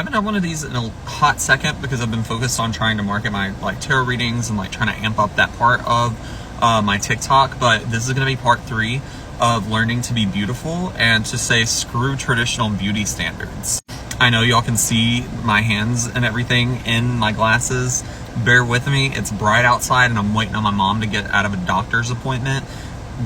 haven't done one of these in a hot second because I've been focused on trying to market my like tarot readings and like trying to amp up that part of my TikTok, but this is going to be part 3 of learning to be beautiful and to say screw traditional beauty standards. I know y'all can see my hands and everything in my glasses. Bear with me, it's bright outside and I'm waiting on my mom to get out of a doctor's appointment.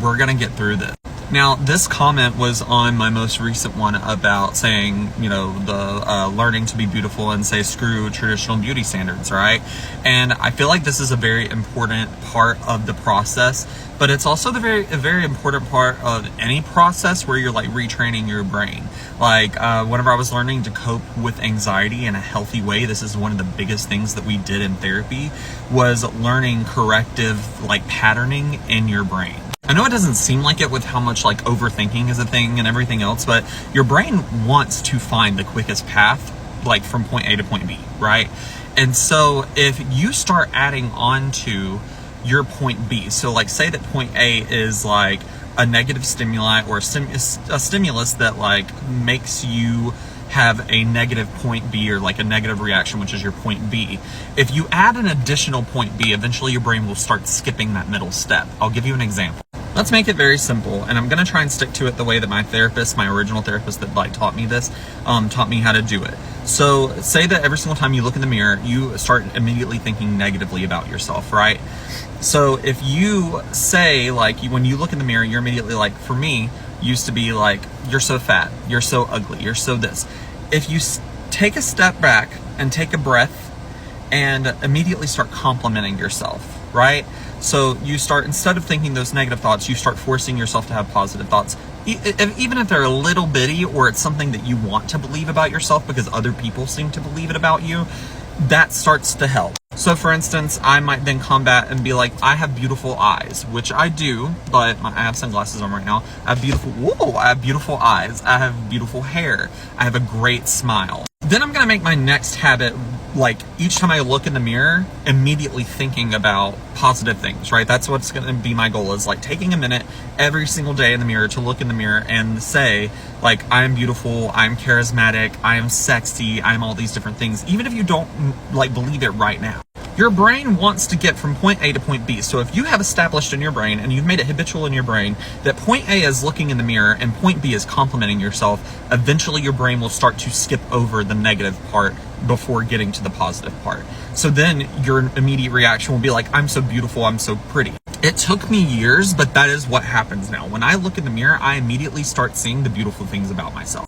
We're gonna get through this. Now, this comment was on my most recent one about saying, you know, the learning to be beautiful and say screw traditional beauty standards, right? And I feel like this is a very important part of the process, but it's also a very important part of any process where you're like retraining your brain. Like whenever I was learning to cope with anxiety in a healthy way, this is one of the biggest things that we did in therapy, was learning corrective like patterning in your brain. I know it doesn't seem like it with how much like overthinking is a thing and everything else, but your brain wants to find the quickest path like from point A to point B, right? And so if you start adding on to your point B, so like say that point A is like a negative stimuli or a stimulus that like makes you have a negative point B or like a negative reaction, which is your point B. If you add an additional point B, eventually your brain will start skipping that middle step. I'll give you an example. Let's make it very simple, and I'm gonna try and stick to it the way that my therapist, my original therapist that like taught me this, taught me how to do it. So say that every single time you look in the mirror, you start immediately thinking negatively about yourself, right? So if you say like, when you look in the mirror, you're immediately like, for me, used to be like, you're so fat, you're so ugly, you're so this. If you take a step back and take a breath and immediately start complimenting yourself, right? So you start, instead of thinking those negative thoughts, you start forcing yourself to have positive thoughts. Even if they're a little bitty or it's something that you want to believe about yourself because other people seem to believe it about you, that starts to help. So for instance, I might then combat and be like, I have beautiful eyes, which I do, but I have sunglasses on right now. I have beautiful eyes. I have beautiful hair. I have a great smile. Then I'm gonna make my next habit, like each time I look in the mirror, immediately thinking about positive things, right? That's what's gonna be my goal, is like taking a minute every single day in the mirror to look in the mirror and say, like, I'm beautiful, I'm charismatic, I am sexy, I'm all these different things, even if you don't like believe it right now. Your brain wants to get from point A to point B. So if you have established in your brain and you've made it habitual in your brain that point A is looking in the mirror and point B is complimenting yourself, eventually your brain will start to skip over the negative part before getting to the positive part. So then your immediate reaction will be like, I'm so beautiful, I'm so pretty. It took me years, but that is what happens now. When I look in the mirror, I immediately start seeing the beautiful things about myself.